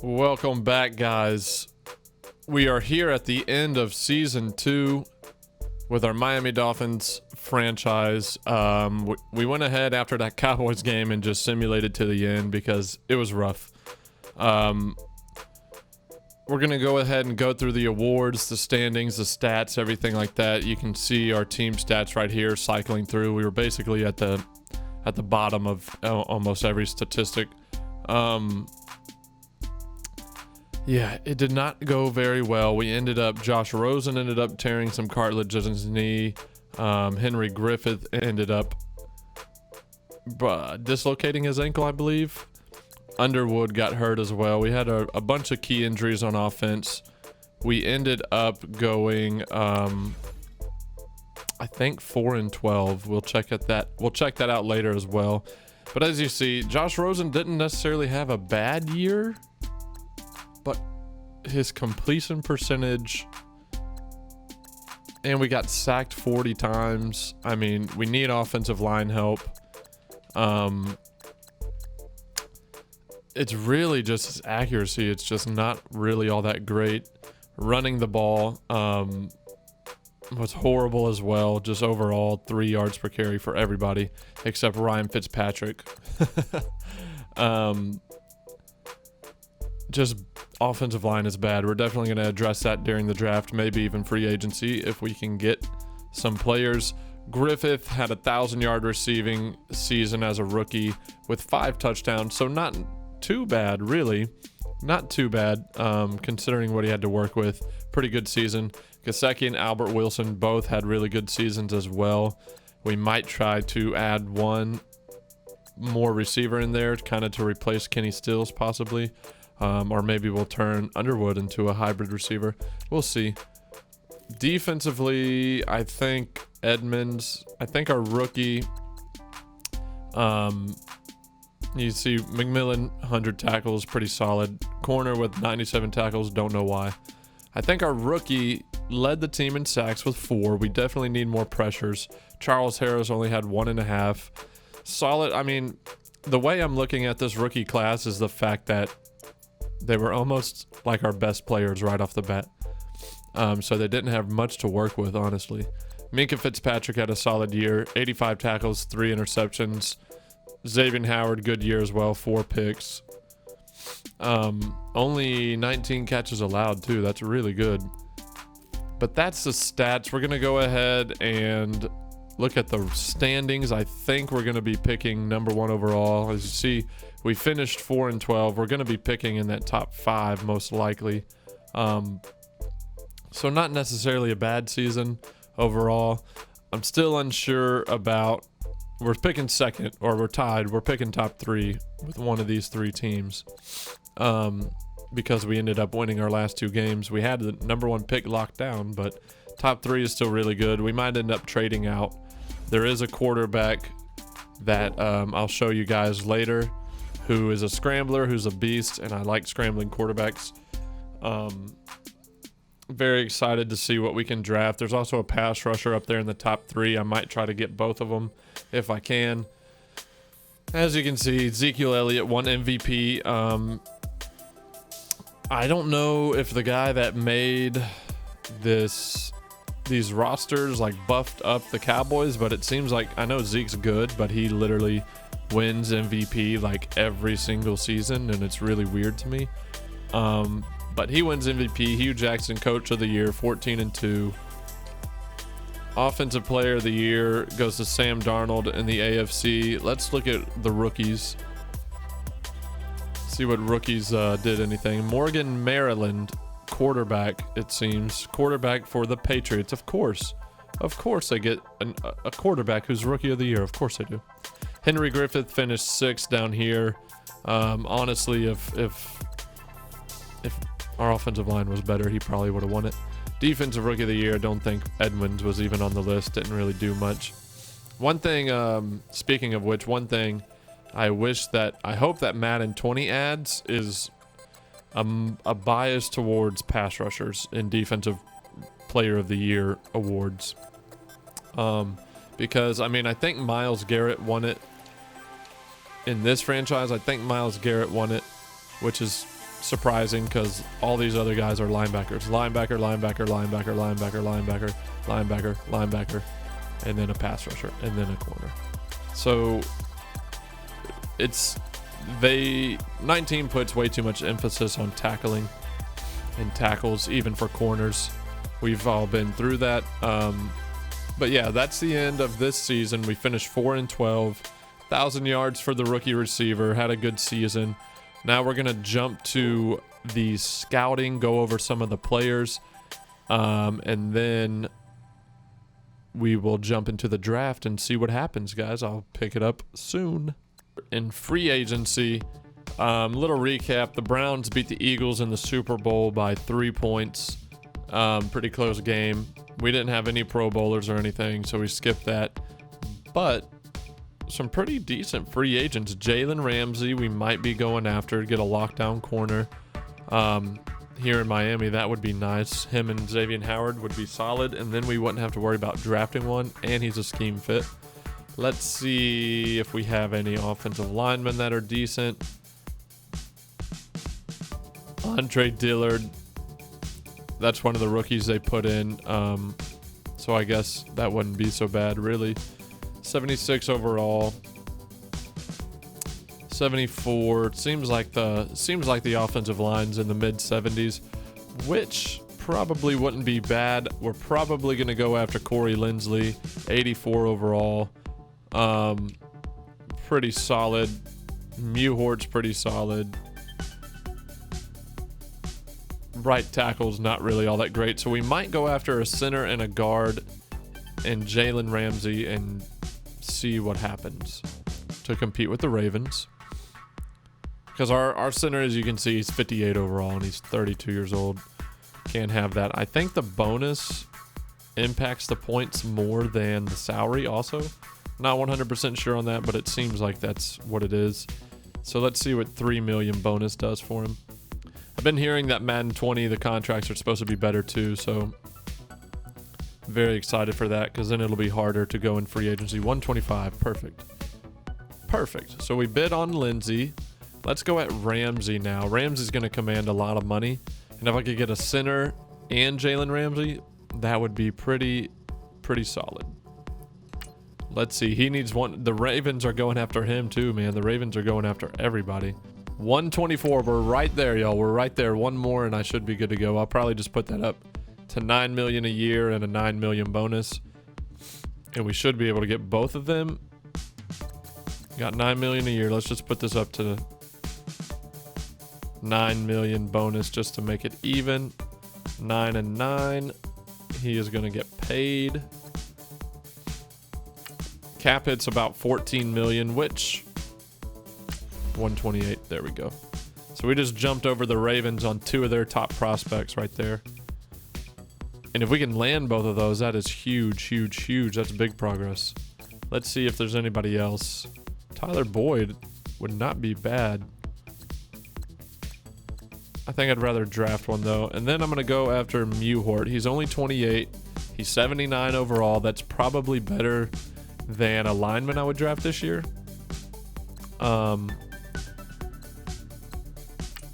Welcome back, guys. We are here at the end of season 2 with our Miami Dolphins franchise. We went ahead after that Cowboys game and just simulated to the end because it was rough. We're going to go ahead and go through the awards, the standings, the stats, everything like that. You can see our team stats right here cycling through. We were basically at the bottom of almost every statistic. Yeah, it did not go very well. Josh Rosen ended up tearing some cartilage in his knee. Henry Griffith ended up dislocating his ankle, I believe. Underwood got hurt as well. We had a bunch of key injuries on offense. We ended up going, I think 4-12. We'll check that out later as well. But as you see, Josh Rosen didn't necessarily have a bad year, but his completion percentage, and we got sacked 40 times. I mean, we need offensive line help. It's really just his accuracy. It's just not really all that great. Running the ball was horrible as well. Just overall 3 yards per carry for everybody except Ryan Fitzpatrick. Just offensive line is bad. We're definitely going to address that during the draft, maybe even free agency if we can get some players. Griffith had a 1,000-yard receiving season as a rookie with 5 touchdowns, so not too bad, really. Not too bad, considering what he had to work with. Pretty good season. Gesicki and Albert Wilson both had really good seasons as well. We might try to add one more receiver in there, kind of to replace Kenny Stills possibly. Or maybe we'll turn Underwood into a hybrid receiver. We'll see. Defensively, I think our rookie, you see McMillan, 100 tackles, pretty solid. Corner with 97 tackles, don't know why. I think our rookie led the team in sacks with 4. We definitely need more pressures. Charles Harris only had 1.5. Solid. I mean, the way I'm looking at this rookie class is the fact that they were almost like our best players right off the bat. So they didn't have much to work with, honestly. Minkah Fitzpatrick had a solid year. 85 tackles, 3 interceptions. Xavier Howard, good year as well. 4 picks. Only 19 catches allowed, too. That's really good. But that's the stats. We're going to go ahead and look at the standings. I think we're going to be picking number 1 overall. As you see, we finished 4-12. We're going to be picking in that top 5 most likely. So not necessarily a bad season overall. I'm still unsure about, we're picking second, or we're tied. We're picking top 3 with one of these 3 teams. Because we ended up winning our last 2 games. We had the number 1 pick locked down, but top 3 is still really good. We might end up trading out. There is a quarterback that I'll show you guys later who is a scrambler, who's a beast, and I like scrambling quarterbacks. Very excited to see what we can draft. There's also a pass rusher up there in the top 3. I might try to get both of them if I can. As you can see, Ezekiel Elliott won MVP. I don't know if the guy that made these rosters like buffed up the Cowboys, but it seems like, I know Zeke's good, but he literally wins MVP like every single season, and it's really weird to me. But he wins MVP. Hugh Jackson, Coach of the Year, 14-2. Offensive Player of the Year goes to Sam Darnold in the AFC. Let's look at the rookies. See what rookies did anything. Morgan Maryland, quarterback, it seems. Quarterback for the Patriots. Of course they get a quarterback who's Rookie of the Year. Of course they do. Henry Griffith finished 6th down here. Honestly, if our offensive line was better, he probably would have won it. Defensive Rookie of the Year, I don't think Edmonds was even on the list. Didn't really do much. One thing, speaking of which, one thing I hope that Madden 20 adds is a bias towards pass rushers in Defensive Player of the Year awards. Because, I mean, I think Myles Garrett won it in this franchise. I think Myles Garrett won it, which is surprising because all these other guys are linebackers. Linebacker, linebacker, linebacker, linebacker, linebacker, linebacker, linebacker, and then a pass rusher, and then a corner. So 19 puts way too much emphasis on tackling and tackles, even for corners. We've all been through that. But yeah, that's the end of this season. We finished 4-12, 1,000 yards for the rookie receiver, had a good season. Now we're going to jump to the scouting, go over some of the players, and then we will jump into the draft and see what happens, guys. I'll pick it up soon. In free agency, little recap. The Browns beat the Eagles in the Super Bowl by 3 points. Pretty close game. We didn't have any Pro Bowlers or anything, so we skipped that. But some pretty decent free agents. Jalen Ramsey, we might be going after, get a lockdown corner here in Miami. That would be nice. Him and Xavier Howard would be solid, and then we wouldn't have to worry about drafting one, and he's a scheme fit. Let's see if we have any offensive linemen that are decent. Andre Dillard, that's one of the rookies they put in, so I guess that wouldn't be so bad, really. 76 overall, 74. Seems like the offensive line's in the mid 70s, which probably wouldn't be bad. We're probably going to go after Corey Linsley, 84 overall. Pretty solid. Mewhort's pretty solid. Right tackle's not really all that great, so we might go after a center and a guard and Jalen Ramsey and see what happens to compete with the Ravens. Because our center, as you can see, he's 58 overall and he's 32 years old. Can't have that. I think the bonus impacts the points more than the salary also. Not 100% sure on that, but it seems like that's what it is. So let's see what 3 million bonus does for him. I've been hearing that Madden 20, the contracts are supposed to be better too, so very excited for that because then it'll be harder to go in free agency. 125, perfect. So we bid on Lindsey. Let's go at Ramsey now. Ramsey's going to command a lot of money, and if I could get a center and Jalen Ramsey, that would be pretty solid. Let's see. He needs one. The Ravens are going after him too, man. The Ravens are going after everybody. 124. We're right there, y'all. We're right there. One more, and I should be good to go. I'll probably just put that up to $9 million a year and a $9 million bonus, and we should be able to get both of them. Got $9 million a year. Let's just put this up to $9 million bonus just to make it even. 9 and 9. He is going to get paid. Cap hit's about 14 million, which 128. There we go. So we just jumped over the Ravens on 2 of their top prospects right there. And if we can land both of those, that is huge. That's big progress. Let's see if there's anybody else. Tyler Boyd would not be bad. I think I'd rather draft one though. And then I'm going to go after Mewhort. He's only 28. He's 79 overall. That's probably better than a lineman I would draft this year.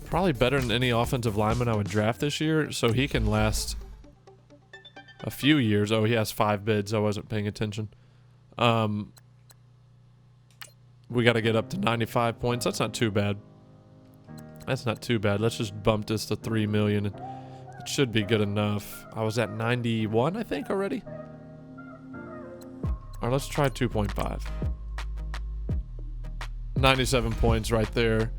Probably better than any offensive lineman I would draft this year, so he can last a few years. Oh, he has 5 bids. I wasn't paying attention. We got to get up to 95 points. That's not too bad. Let's just bump this to 3 million. It should be good enough. I was at 91, I think, already. Or let's try 2.5. 97 points right there.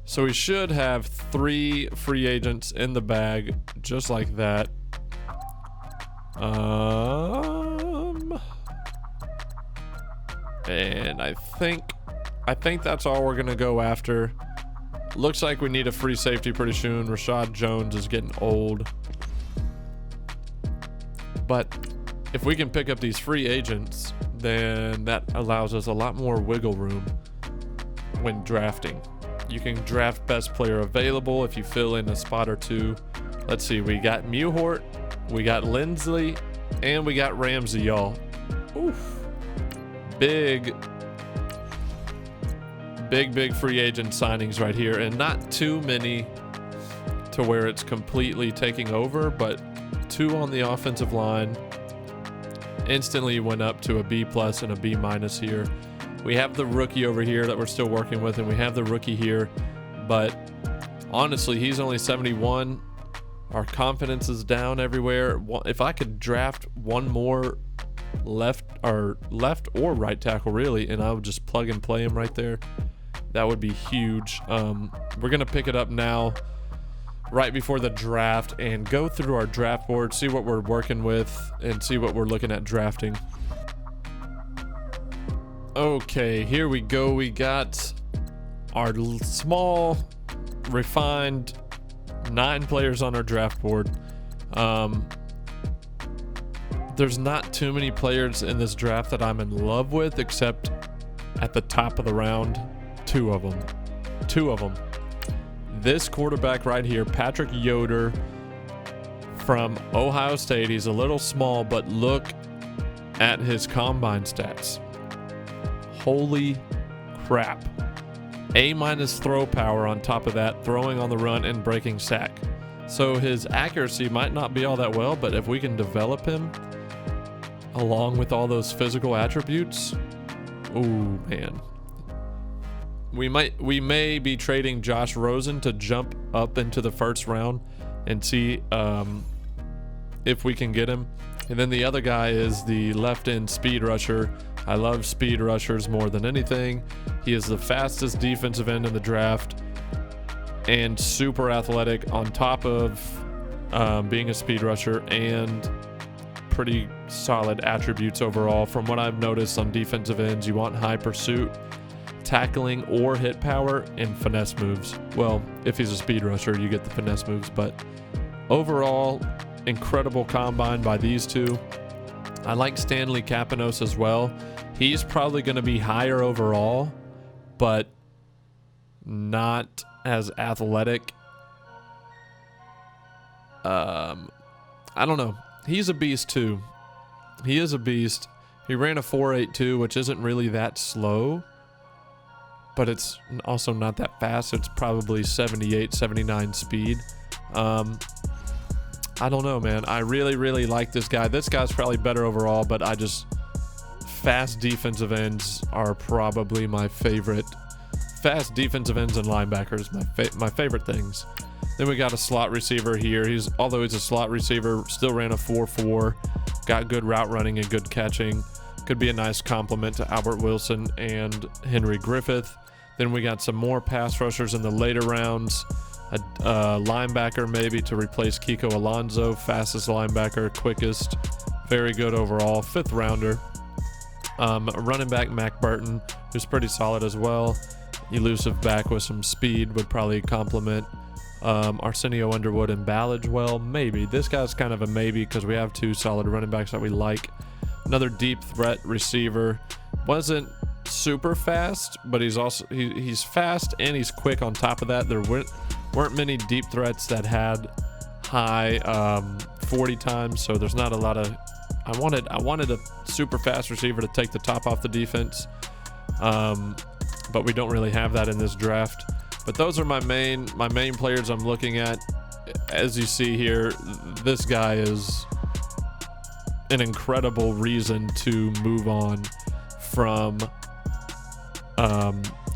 So we should have 3 free agents in the bag, just like that. And I think that's all we're gonna go after. Looks like we need a free safety pretty soon. Rashad Jones is getting old. But if we can pick up these free agents, then that allows us a lot more wiggle room when drafting. You can draft best player available if you fill in a spot or 2. Let's see, we got Mewhort, we got Linsley, and we got Ramsey, y'all. Oof. Big free agent signings right here, and not too many to where it's completely taking over, but 2 on the offensive line. Instantly went up to a B+ and a B- here. We have the rookie over here that we're still working with, and we have the rookie here, but honestly, he's only 71. Our confidence is down everywhere. If I could draft one more left or right tackle, really, and I would just plug and play him right there, that would be huge. We're gonna pick it up now right before the draft and go through our draft board, see what we're working with, and see what we're looking at drafting. Okay, here we go. We got our small, refined 9 players on our draft board. There's not too many players in this draft that I'm in love with, except at the top of the round, 2 of them. This quarterback right here, Patrick Yoder from Ohio State. He's a little small, but look at his combine stats. Holy crap. A- throw power on top of that, throwing on the run and breaking sack. So his accuracy might not be all that well, but if we can develop him along with all those physical attributes, ooh, man. We may be trading Josh Rosen to jump up into the first round and see if we can get him. And then the other guy is the left end speed rusher. I love speed rushers more than anything. He is the fastest defensive end in the draft and super athletic on top of being a speed rusher, and pretty solid attributes overall. From what I've noticed on defensive ends, you want high pursuit, tackling or hit power, and finesse moves. Well, if he's a speed rusher, you get the finesse moves, but overall, incredible combine by these 2. I like Stanley Kapanos as well. He's probably going to be higher overall, but not as athletic. I don't know. He's a beast too. He is a beast. He ran a 4.82, which isn't really that slow, but it's also not that fast. It's probably 78, 79 speed. I don't know, man. I really like this guy. This guy's probably better overall, but fast defensive ends are probably my favorite. Fast defensive ends and linebackers, my favorite things. Then we got a slot receiver here. Although he's a slot receiver, still ran a 4.4, got good route running and good catching. Could be a nice complement to Albert Wilson and Henry Griffith. Then we got some more pass rushers in the later rounds. A linebacker maybe to replace Kiko Alonso, fastest linebacker, quickest, very good overall, 5th rounder. A running back, Mac Burton, who's pretty solid as well. Elusive back with some speed would probably complement Arsenio Underwood and Ballage well, maybe. This guy's kind of a maybe because we have 2 solid running backs that we like. Another deep threat receiver. Wasn't super fast, but he's fast and he's quick on top of that. There weren't many deep threats that had high 40 times, so there's not a lot of. I wanted a super fast receiver to take the top off the defense, but we don't really have that in this draft. But those are my main players I'm looking at. As you see here, this guy is an incredible reason to move on from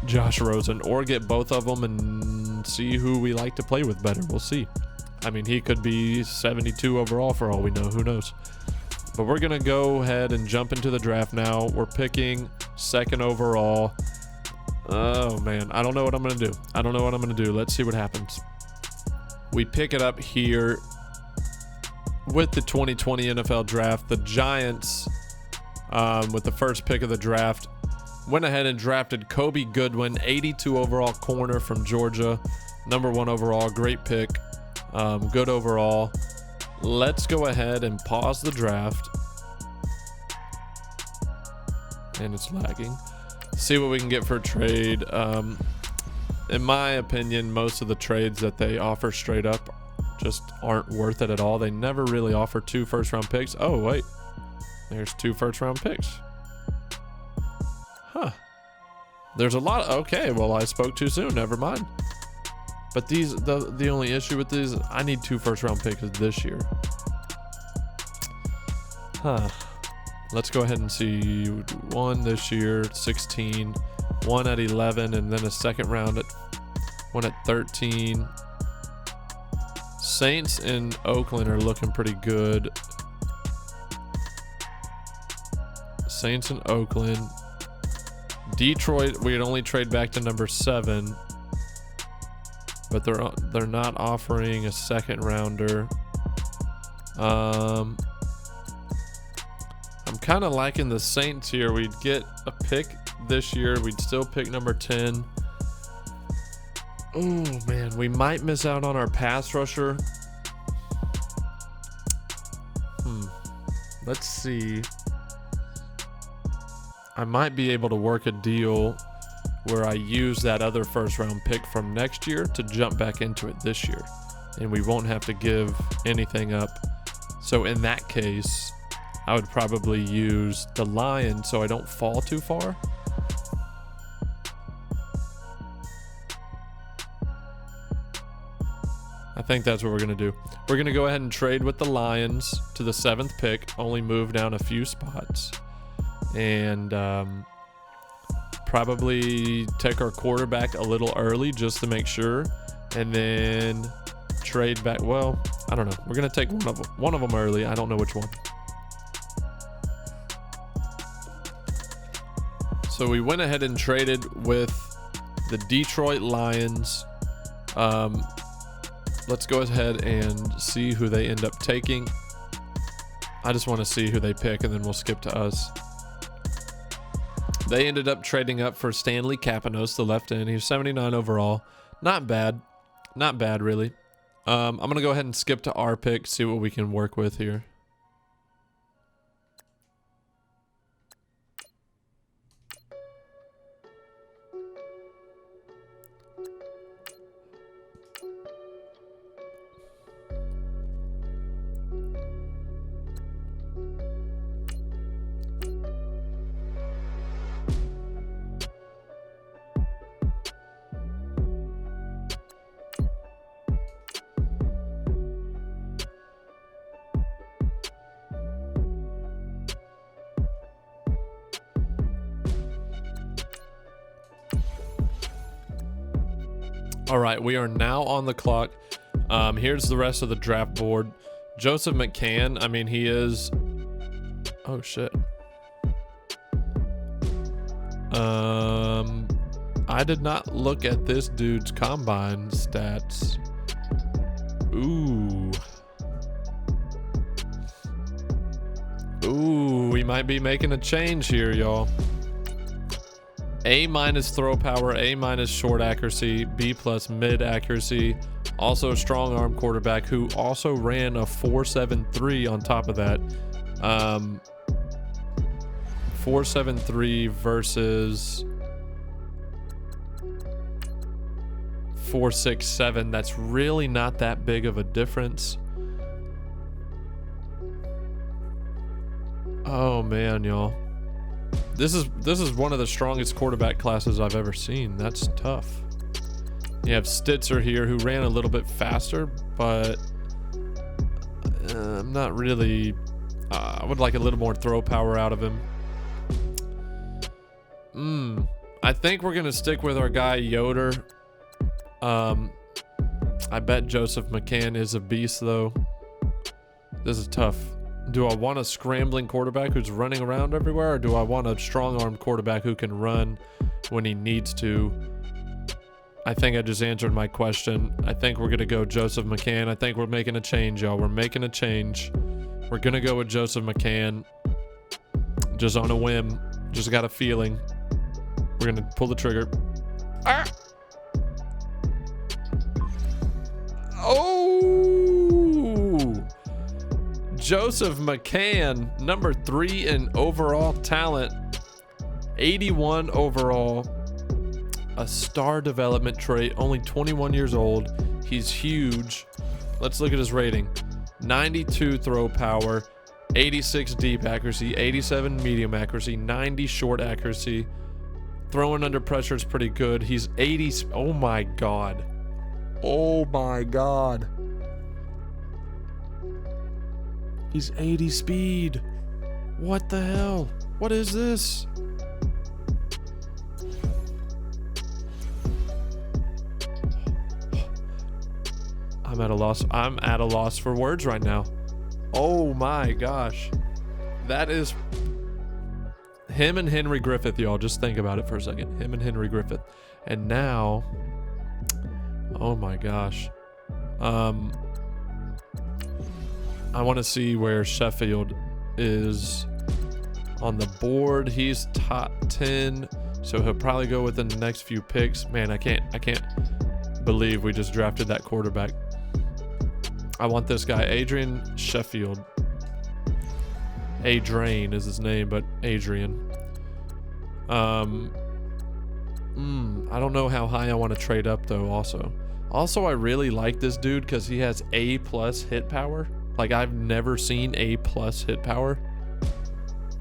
Josh Rosen, or get both of them and see who we like to play with better. We'll see. I mean, he could be 72 overall for all we know. Who knows? But we're going to go ahead and jump into the draft now. We're picking 2nd overall. Oh, man. I don't know what I'm going to do. Let's see what happens. We pick it up here with the 2020 NFL Draft. The Giants, with the first pick of the draft, went ahead and drafted Kobe Goodwin, 82 overall corner from Georgia. Number 1 overall. Great pick. Good overall. Let's go ahead and pause the draft. And it's lagging. See what we can get for a trade. In my opinion, most of the trades that they offer straight up just aren't worth it at all. They never really offer 2 first-round picks. Oh, wait. There's 2 first-round picks. Huh. There's a lot. Okay, well, I spoke too soon. Never mind. But the only issue with these, I need 2 first-round picks this year. Huh. Let's go ahead and see 1 this year, 16, 1 at 11, and then a second round at 1 at 13. Saints and Oakland are looking pretty good. Saints and Oakland. Detroit, we'd only trade back to number 7, but they're not offering a second rounder. I'm kind of liking the Saints here. We'd get a pick this year. We'd still pick number 10. Oh man, we might miss out on our pass rusher. Let's see. I might be able to work a deal where I use that other first round pick from next year to jump back into it this year, and we won't have to give anything up. So in that case, I would probably use the Lions so I don't fall too far. I think that's what we're going to do. We're going to go ahead and trade with the Lions to the 7th pick, only move down a few spots. And probably take our quarterback a little early just to make sure, and then trade back. Well, I don't know. We're gonna take one of them early. I don't know which one. So we went ahead and traded with the Detroit Lions. Let's go ahead and see who they end up taking. I just want to see who they pick, and then we'll skip to us. They ended up trading up for Stanley Kapanos, the left end. He was 79 overall. Not bad. Not bad, really. I'm going to go ahead and skip to our pick, see what we can work with here. All right, we are now on the clock. Here's the rest of the draft board. Joseph McCann, I mean, he is... Oh, shit. I did not look at this dude's combine stats. Ooh. Ooh, we might be making a change here, y'all. A- throw power, A- short accuracy, B+ mid accuracy. Also a strong arm quarterback who also ran a 4.73 on top of that. 4.73 versus 4.67. That's really not that big of a difference. Oh man, y'all. This is one of the strongest quarterback classes I've ever seen. That's tough. You have Stitzer here, who ran a little bit faster, but I'm not really... I would like a little more throw power out of him. I think we're going to stick with our guy, Yoder. I bet Joseph McCann is a beast, though. This is tough. Do I want a scrambling quarterback who's running around everywhere, or do I want a strong-armed quarterback who can run when he needs to? I think I just answered my question. I think we're going to go Joseph McCann. I think we're making a change, y'all. We're making a change. We're going to go with Joseph McCann. Just on a whim. Just got a feeling. We're going to pull the trigger. Ah! Oh! Joseph McCann, number 3 in overall talent. 81 overall. A star development trait, only 21 years old. He's huge. Let's look at his rating. 92 throw power, 86 deep accuracy, 87 medium accuracy, 90 short accuracy. Throwing under pressure is pretty good. He's 80. Oh my God. Oh my God. He's 80 speed. What the hell? What is this? I'm at a loss. I'm at a loss for words right now. Oh my gosh. That is him and Henry Griffith, y'all. Just think about it for a second. Him and Henry Griffith. And now, oh my gosh. I want to see where Sheffield is on the board. He's top 10, so he'll probably go within the next few picks. Man, I can't believe we just drafted that quarterback. I want this guy, Adrian Sheffield. Adrian is his name, but Adrian. I don't know how high I want to trade up though. Also, I really like this dude because he has A+ hit power. Like, I've never seen A+ hit power.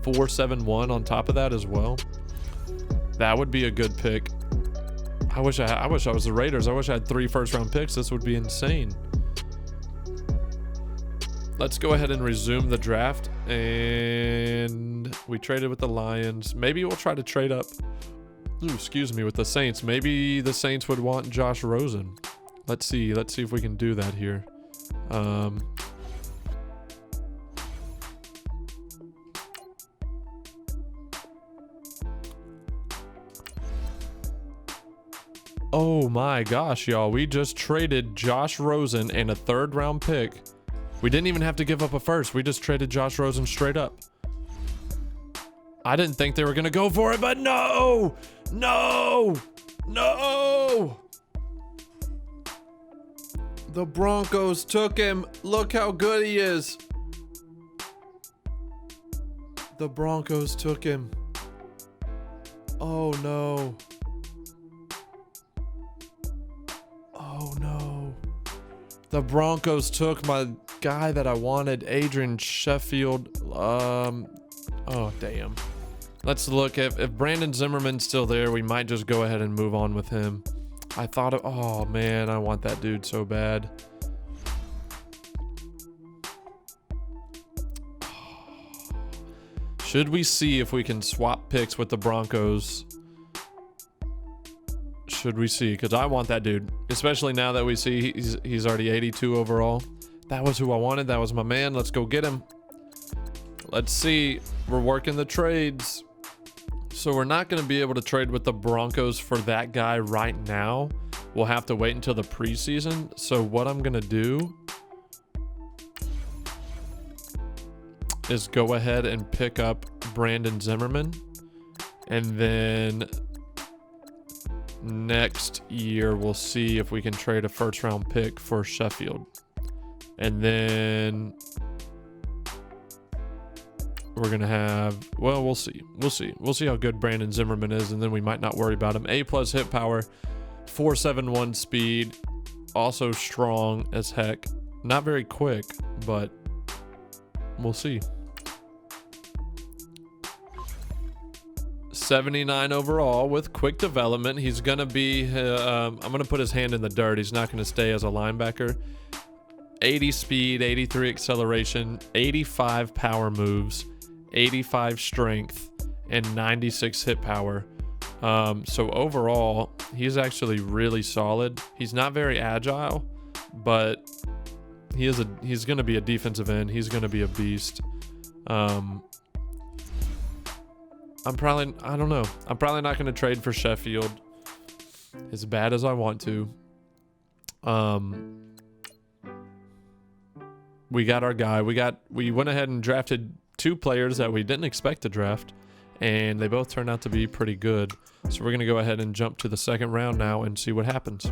471 on top of that as well. That would be a good pick. I wish I was the Raiders. I wish I had 3 first-round picks. This would be insane. Let's go ahead and resume the draft. And we traded with the Lions. Maybe we'll try to trade up. With the Saints. Maybe the Saints would want Josh Rosen. Let's see if we can do that here. Oh my gosh, y'all. We just traded Josh Rosen and a 3rd-round pick. We didn't even have to give up a first. We just traded Josh Rosen straight up. I didn't think they were going to go for it, but no! No! No! The Broncos took him. Look how good he is. The Broncos took him. Oh no. Oh no. The Broncos took my guy that I wanted, Adrian Sheffield. Oh damn. Let's look. If Brandon Zimmerman's still there, we might just go ahead and move on with him. I thought of, oh man, I want that dude so bad. Should we see if we can swap picks with the Broncos? Should we see? Because I want that dude, especially now that we see he's already 82 overall. That was who I wanted. That was my man. Let's go get him. Let's see. We're working the trades. So we're not going to be able to trade with the Broncos for that guy right now. We'll have to wait until the preseason. So what I'm going to do is go ahead and pick up Brandon Zimmerman. And then next year, we'll see if we can trade a 1st-round pick for Sheffield. And then we're going to have, well, we'll see. We'll see how good Brandon Zimmerman is, and then we might not worry about him. A+ hit power, 471 speed, also strong as heck. Not very quick, but we'll see. 79 overall with quick development. He's going to be, I'm going to put his hand in the dirt. He's not going to stay as a linebacker. 80 speed, 83 acceleration, 85 power moves, 85 strength, and 96 hit power. So overall, he's actually really solid. He's not very agile, but he's going to be a defensive end. He's going to be a beast. I'm probably not going to trade for Sheffield as bad as I want to. We got our guy. We went ahead and drafted 2 players that we didn't expect to draft, and they both turned out to be pretty good. So we're going to go ahead and jump to the 2nd round now and see what happens.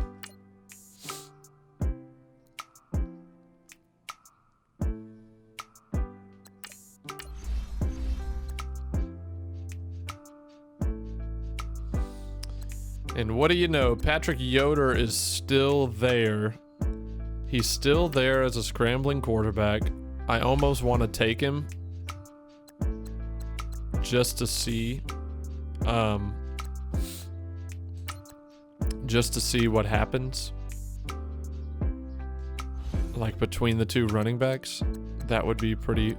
And what do you know? Patrick Yoder is still there. He's still there as a scrambling quarterback. I almost want to take him just to see what happens. like between the two running backs. That would be pretty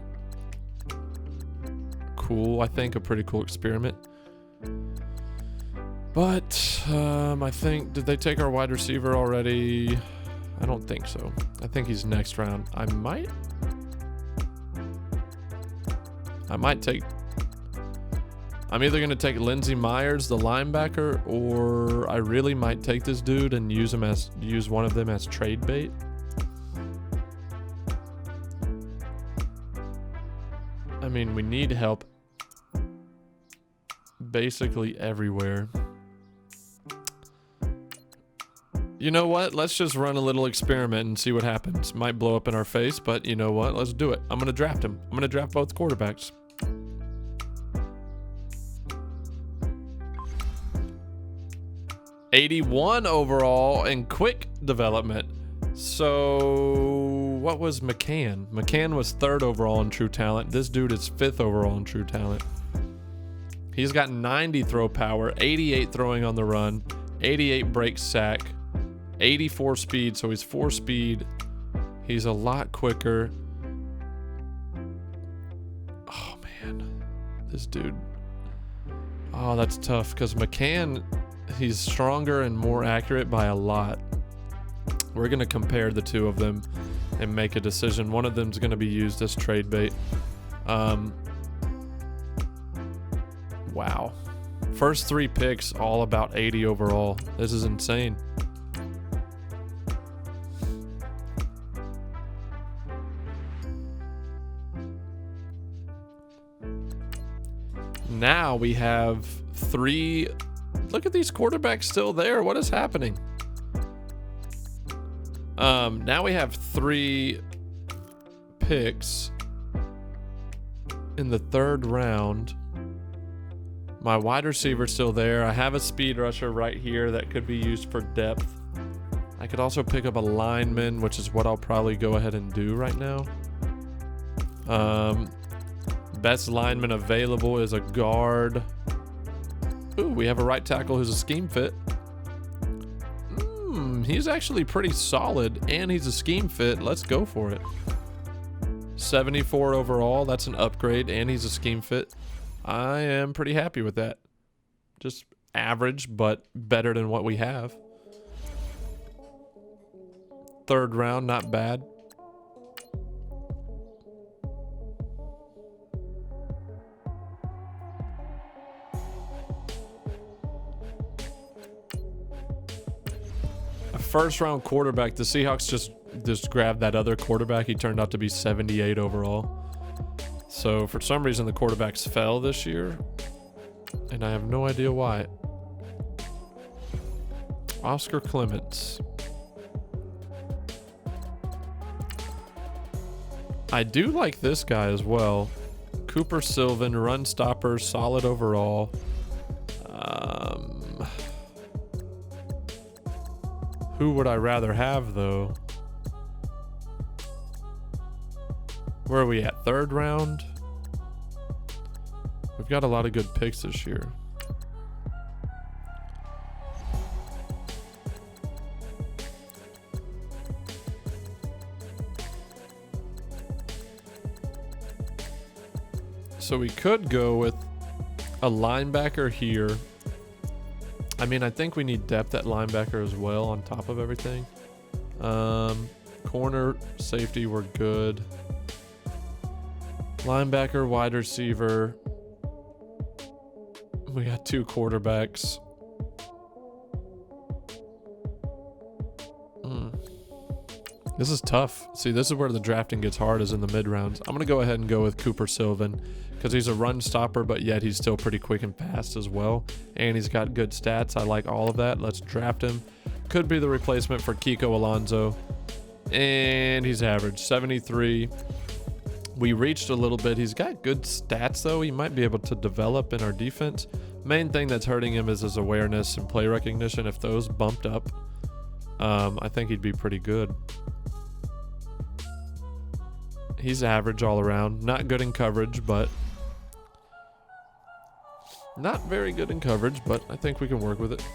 cool. I think a pretty cool experiment. But I think, did they take our wide receiver already? I don't think so. I think he's next round. I might take, I'm either going to take Lindsey Myers, the linebacker, or I really might take this dude and use one of them as trade bait. I mean, we need help basically everywhere. You know what? Let's just run a little experiment and see what happens. Might blow up in our face, but you know what? Let's do it. I'm going to draft him. I'm going to draft both quarterbacks. '81 overall and quick development. So what was McCann? McCann was 3rd overall in true talent. This dude is 5th overall in true talent. He's got 90 throw power, 88 throwing on the run, 88 break sack, 84 speed, so he's 4 speed. He's a lot quicker. Oh man, this dude. Oh, that's tough because McCann, he's stronger and more accurate by a lot. We're going to compare the two of them and make a decision. One of them's going to be used as trade bait. Wow. First 3 picks, all about 80 overall. This is insane. Now we have 3. Look at these quarterbacks still there. What is happening? Now we have 3 picks in the 3rd round. My wide receiver's still there. I have a speed rusher right here that could be used for depth. I could also pick up a lineman, which is what I'll probably go ahead and do right now. Best lineman available is a guard. Ooh, we have a right tackle who's a scheme fit. He's actually pretty solid, and he's a scheme fit. Let's go for it. 74 overall. That's an upgrade, and he's a scheme fit. I am pretty happy with that. Just average, but better than what we have. 3rd round, not bad. A 1st round quarterback. The Seahawks just grabbed that other quarterback. He turned out to be 78 overall. So for some reason the quarterbacks fell this year, and I have no idea why. Oscar Clements. I do like this guy as well. Cooper Sylvan, run stopper, solid overall. Who would I rather have though? Where are we at? 3rd round? We've got a lot of good picks this year. So we could go with a linebacker here. I mean, I think we need depth at linebacker as well on top of everything. Corner, safety, we're good. Linebacker, wide receiver. We got 2 quarterbacks. This is tough. See, this is where the drafting gets hard, is in the mid rounds. I'm going to go ahead and go with Cooper Sylvan because he's a run stopper, but yet he's still pretty quick and fast as well. And he's got good stats. I like all of that. Let's draft him. Could be the replacement for Kiko Alonso. And he's average, 73. We reached a little bit. He's got good stats, though. He might be able to develop in our defense. Main thing that's hurting him is his awareness and play recognition. If those bumped up, I think he'd be pretty good. He's average all around. Not good in coverage, but not very good in coverage, but I think we can work with it.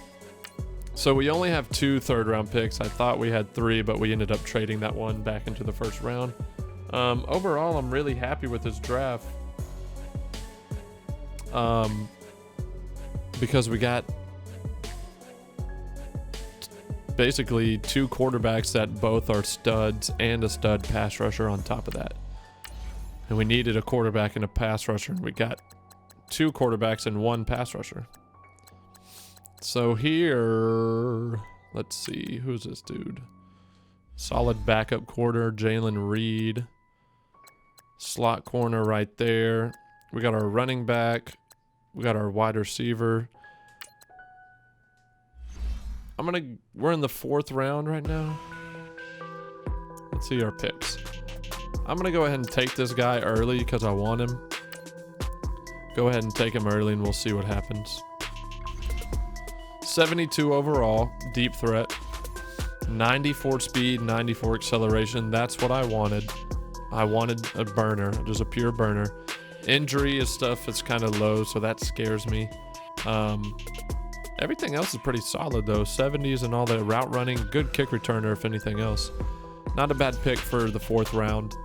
So we only have 2 third-round picks. I thought we had 3, but we ended up trading that one back into the first round. Overall, I'm really happy with this draft. Because we got basically 2 quarterbacks that both are studs and a stud pass rusher on top of that. And we needed a quarterback and a pass rusher, and we got 2 quarterbacks and 1 pass rusher. So here, let's see, who's this dude? Solid backup corner, Jalen Reed. Slot corner right there. We got our running back. We got our wide receiver. We're in the 4th round right now. Let's see our picks. I'm gonna go ahead and take this guy early because I want him. Go ahead and take him early and we'll see what happens. 72 overall, deep threat. 94 speed, 94 acceleration. That's what I wanted. I wanted a burner, just a pure burner. Injury is stuff that's kind of low, so that scares me. Everything else is pretty solid though. 70s and all that route running. Good kick returner if anything else. Not a bad pick for the 4th round.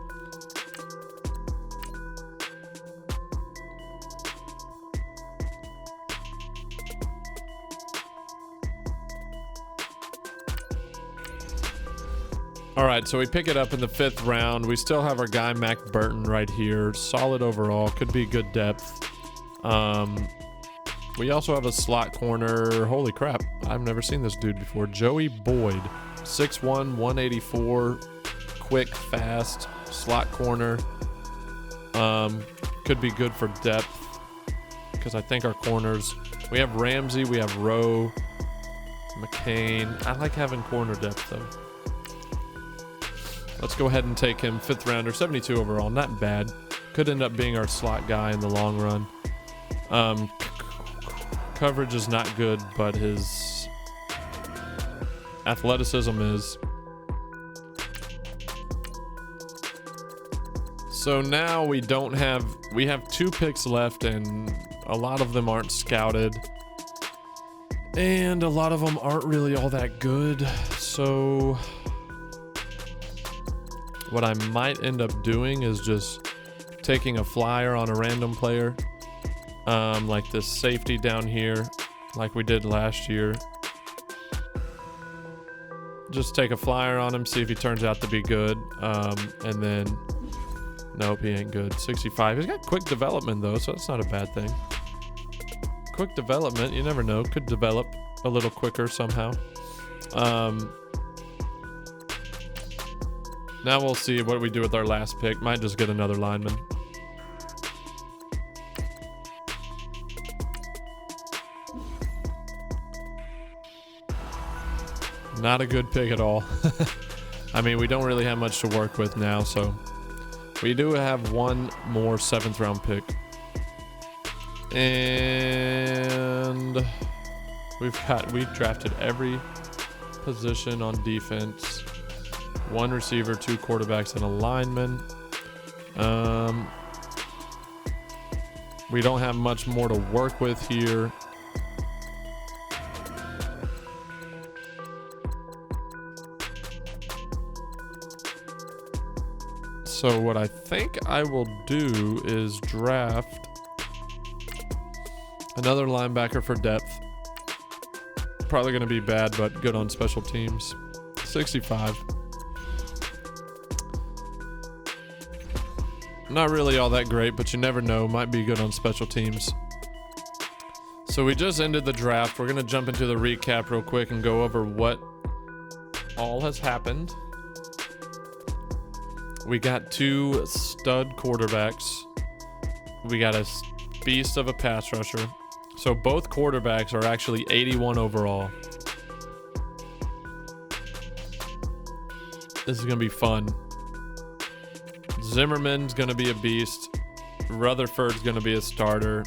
All right, so we pick it up in the 5th round. We still have our guy Mac Burton right here. Solid overall, could be good depth. We also have a slot corner. Holy crap, I've never seen this dude before. Joey Boyd, 6'1", 184, quick, fast, slot corner. Could be good for depth because I think our corners, we have Ramsey, we have Rowe, McCain. I like having corner depth though. Let's go ahead and take him 5th rounder, 72 overall. Not bad. Could end up being our slot guy in the long run. Coverage is not good, but his athleticism is. So now we have 2 picks left, and a lot of them aren't scouted. And a lot of them aren't really all that good. So what I might end up doing is just taking a flyer on a random player, like this safety down here, like we did last year. Just take a flyer on him, see if he turns out to be good, and then nope, he ain't good. 65. He's got quick development though, so that's not a bad thing. Quick development, you never know, could develop a little quicker somehow. Now we'll see what we do with our last pick. Might just get another lineman. Not a good pick at all. I mean, we don't really have much to work with now, so we do have 1 more 7th round pick. And we've drafted every position on defense. 1 receiver, 2 quarterbacks, and a lineman. We don't have much more to work with here. So what I think I will do is draft another linebacker for depth. Probably going to be bad, but good on special teams. 65. Not really all that great, but you never know. Might be good on special teams. So we just ended the draft. We're going to jump into the recap real quick and go over what all has happened. We got 2 stud quarterbacks. We got a beast of a pass rusher. So both quarterbacks are actually 81 overall. This is going to be fun. Zimmerman's going to be a beast. Rutherford's going to be a starter.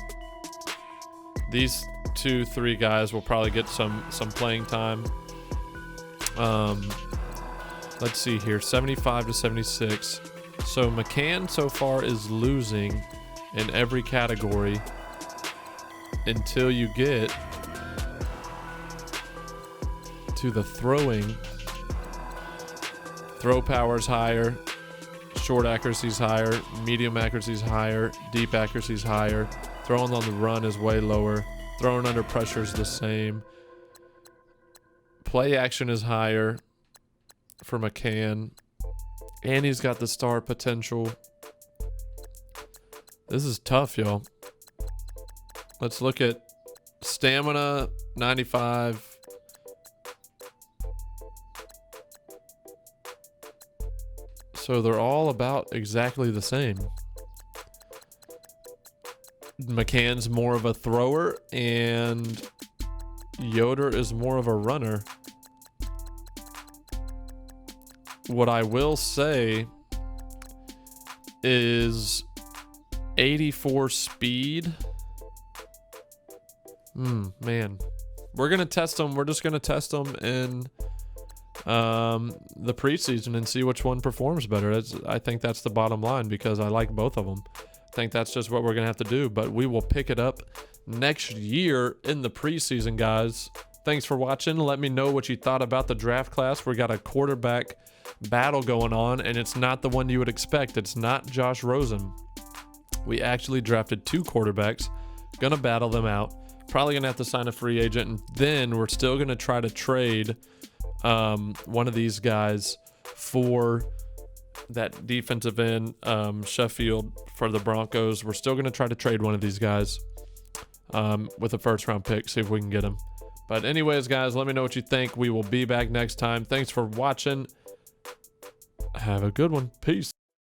These 2-3 guys will probably get some playing time. Let's see here, 75 to 76. So McCann so far is losing in every category until you get to the throwing. Throw power's higher. Short accuracy's higher. Medium accuracy's higher. Deep accuracy's higher. Throwing on the run is way lower. Throwing under pressure is the same. Play action is higher for McCann. And he's got the star potential. This is tough, y'all. Let's look at stamina, 95. So they're all about exactly the same. McCann's more of a thrower and Yoder is more of a runner. What I will say is 84 speed. Man. We're going to test them. We're just going to test them in the preseason and see which one performs better. I think that's the bottom line because I like both of them. I think that's just what we're going to have to do, but we will pick it up next year in the preseason, guys. Thanks for watching. Let me know what you thought about the draft class. We got a quarterback battle going on, and it's not the one you would expect. It's not Josh Rosen. We actually drafted 2 quarterbacks. Gonna battle them out. Probably gonna have to sign a free agent, and then we're still gonna try to trade one of these guys for that defensive end, Sheffield for the Broncos. We're still gonna try to trade one of these guys with a first-round pick, see if we can get him. But anyways, guys, let me know what you think. We will be back next time. Thanks for watching. Have a good one. Peace.